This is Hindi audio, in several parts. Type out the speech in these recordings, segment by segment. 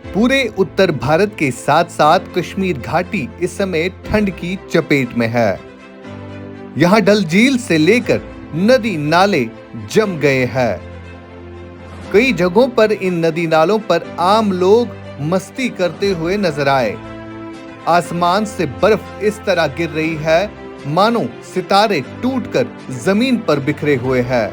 पूरे उत्तर भारत के साथ साथ कश्मीर घाटी इस समय ठंड की चपेट में है। यहाँ डल झील से लेकर नदी नाले जम गए हैं। कई जगहों पर इन नदी नालों पर आम लोग मस्ती करते हुए नजर आए। आसमान से बर्फ इस तरह गिर रही है मानो सितारे टूटकर जमीन पर बिखरे हुए हैं।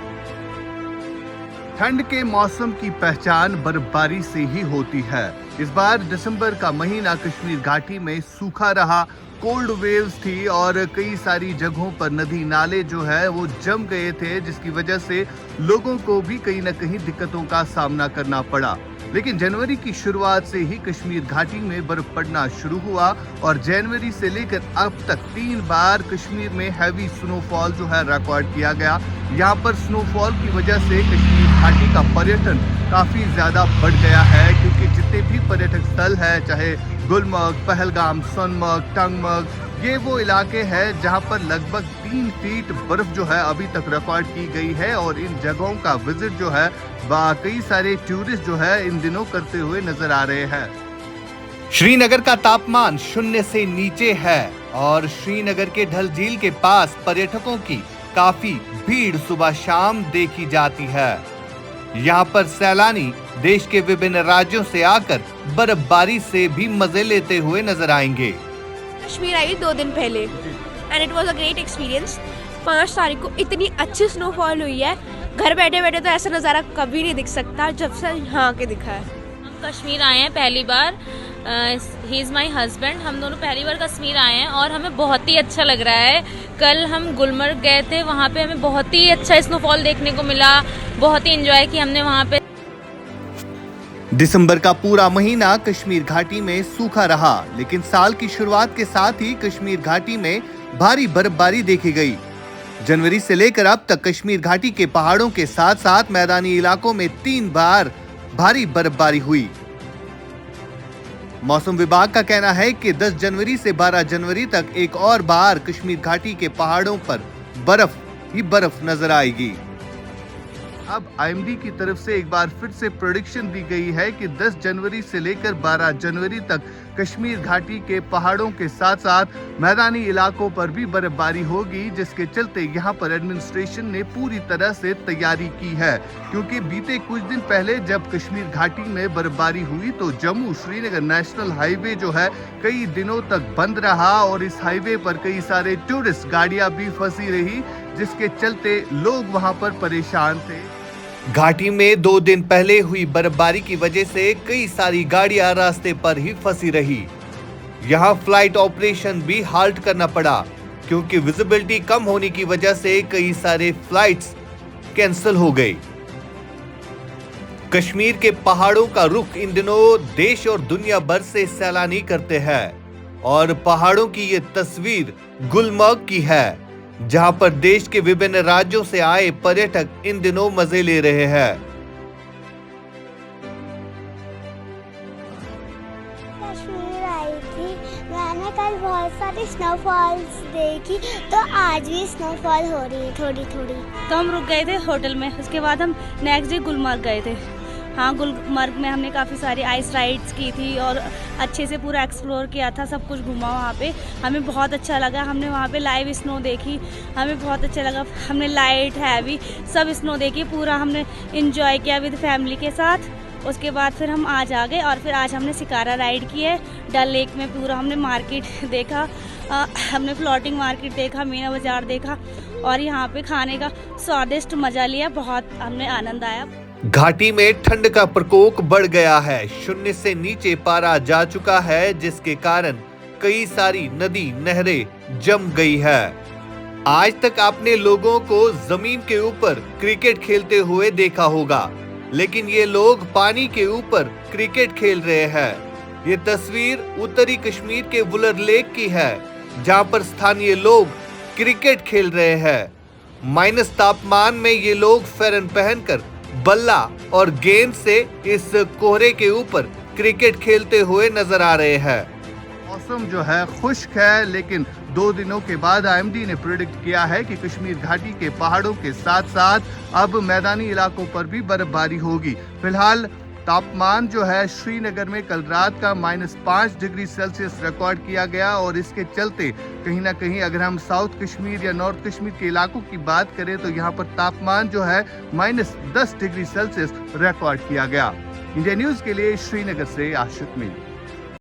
ठंड के मौसम की पहचान बर्फबारी से ही होती है। इस बार दिसंबर का महीना कश्मीर घाटी में सूखा रहा, कोल्ड वेव्स थी और कई सारी जगहों पर नदी नाले जो है वो जम गए थे, जिसकी वजह से लोगों को भी कहीं ना कहीं दिक्कतों का सामना करना पड़ा। लेकिन जनवरी की शुरुआत से ही कश्मीर घाटी में बर्फ पड़ना शुरू हुआ और जनवरी से लेकर अब तक 3 बार कश्मीर में हैवी स्नोफॉल जो है रिकॉर्ड किया गया। यहाँ पर स्नोफॉल की वजह से कश्मीर घाटी का पर्यटन काफी ज्यादा बढ़ गया है, क्योंकि जितने भी पर्यटक स्थल है, चाहे गुलमर्ग, पहलगाम, सोनमर्ग, टंगमर्ग, ये वो इलाके हैं जहां पर लगभग 3 फीट बर्फ जो है अभी तक रिकॉर्ड की गई है और इन जगहों का विजिट जो है कई सारे टूरिस्ट जो है इन दिनों करते हुए नजर आ रहे हैं। श्रीनगर का तापमान 0 से नीचे है और श्रीनगर के डल झील के पास पर्यटकों की काफी भीड़ सुबह शाम देखी जाती है। यहाँ पर सैलानी देश के विभिन्न राज्यों से आकर बर्फबारी से भी मजे लेते हुए नजर आएंगे। कश्मीर आई 2 दिन पहले and it was a great experience. 5 तारीख को इतनी अच्छी स्नोफॉल हुई है, घर बैठे बैठे तो ऐसा नज़ारा कभी नहीं दिख सकता जब से यहाँ आके दिखा है। हम कश्मीर आए हैं पहली बार, ही इज़ माई हस्बैंड। हम दोनों पहली बार कश्मीर आए हैं और हमें बहुत ही अच्छा लग रहा है। कल हम गुलमर्ग गए थे, वहाँ पे हमें बहुत ही अच्छा स्नोफॉल देखने को मिला, बहुत ही इंजॉय किया हमने वहाँ पे। दिसंबर का पूरा महीना कश्मीर घाटी में सूखा रहा, लेकिन साल की शुरुआत के साथ ही कश्मीर घाटी में भारी बर्फबारी देखी गई। जनवरी से लेकर अब तक कश्मीर घाटी के पहाड़ों के साथ साथ मैदानी इलाकों में 3 बार भारी बर्फबारी हुई। मौसम विभाग का कहना है कि 10 जनवरी से 12 जनवरी तक एक और बार कश्मीर घाटी के पहाड़ों पर बर्फ ही बर्फ नजर आएगी। अब आईएमडी की तरफ से एक बार फिर से प्रेडिक्शन दी गई है कि 10 जनवरी से लेकर 12 जनवरी तक कश्मीर घाटी के पहाड़ों के साथ साथ मैदानी इलाकों पर भी बर्फबारी होगी, जिसके चलते यहां पर एडमिनिस्ट्रेशन ने पूरी तरह से तैयारी की है। क्योंकि बीते कुछ दिन पहले जब कश्मीर घाटी में बर्फबारी हुई तो जम्मू श्रीनगर नेशनल हाईवे जो है कई दिनों तक बंद रहा और इस हाईवे पर कई सारे टूरिस्ट गाड़ियां भी फंसी रही, जिसके चलते लोग वहां पर परेशान थे। घाटी में 2 दिन पहले हुई बर्फबारी की वजह से कई सारी गाड़ियां रास्ते पर ही फंसी रही। यहां फ्लाइट ऑपरेशन भी हाल्ट करना पड़ा, क्योंकि विजिबिलिटी कम होने की वजह से कई सारे फ्लाइट्स कैंसिल हो गई। कश्मीर के पहाड़ों का रुख इन दिनों देश और दुनिया भर से सैलानी करते हैं और पहाड़ों की ये तस्वीर गुलमर्ग की है, जहां पर देश के विभिन्न राज्यों से आए पर्यटक इन दिनों मजे ले रहे हैं। कश्मीर आई थी, मैंने कल बहुत सारी स्नोफॉल्स देखी, तो आज भी स्नोफॉल हो रही है थोड़ी थोड़ी। तो हम रुक गए थे होटल में, उसके बाद हम नेक्स्ट डे गुलमर्ग गए थे। हाँ, गुलमर्ग में हमने काफ़ी सारी आइस राइड्स की थी और अच्छे से पूरा एक्सप्लोर किया था, सब कुछ घूमा वहाँ पे। हमें बहुत अच्छा लगा, हमने वहाँ पे लाइव स्नो देखी, हमें बहुत अच्छा लगा। हमने लाइट हैवी सब स्नो देखी, पूरा हमने इंजॉय किया विद फैमिली के साथ। उसके बाद फिर हम आज आ गए और फिर आज हमने शिकारा राइड की है। डल लेक में पूरा हमने मार्केट देखा, हमने फ्लोटिंग मार्केट देखा, मीना बाज़ार देखा और यहाँ पे खाने का स्वादिष्ट मज़ा लिया, बहुत हमें आनंद आया। घाटी में ठंड का प्रकोप बढ़ गया है, 0 से नीचे पारा जा चुका है, जिसके कारण कई सारी नदी नहरें जम गई है। आज तक आपने लोगों को जमीन के ऊपर क्रिकेट खेलते हुए देखा होगा, लेकिन ये लोग पानी के ऊपर क्रिकेट खेल रहे हैं। ये तस्वीर उत्तरी कश्मीर के वुलर लेक की है, जहां पर स्थानीय लोग क्रिकेट खेल रहे हैं। माइनस तापमान में ये लोग फेरन पहनकर बल्ला और गेंद से इस कोहरे के ऊपर क्रिकेट खेलते हुए नजर आ रहे हैं। मौसम जो है खुश्क है, लेकिन 2 दिनों के बाद आईएमडी ने प्रेडिक्ट किया है कि कश्मीर घाटी के पहाड़ों के साथ साथ अब मैदानी इलाकों पर भी बर्फबारी होगी। फिलहाल तापमान जो है श्रीनगर में कल रात का -5 डिग्री सेल्सियस रिकॉर्ड किया गया और इसके चलते कहीं ना कहीं अगर हम साउथ कश्मीर या नॉर्थ कश्मीर के इलाकों की बात करें तो यहाँ पर तापमान जो है -10 डिग्री सेल्सियस रिकॉर्ड किया गया। इंडिया न्यूज के लिए श्रीनगर से आशिक मीर।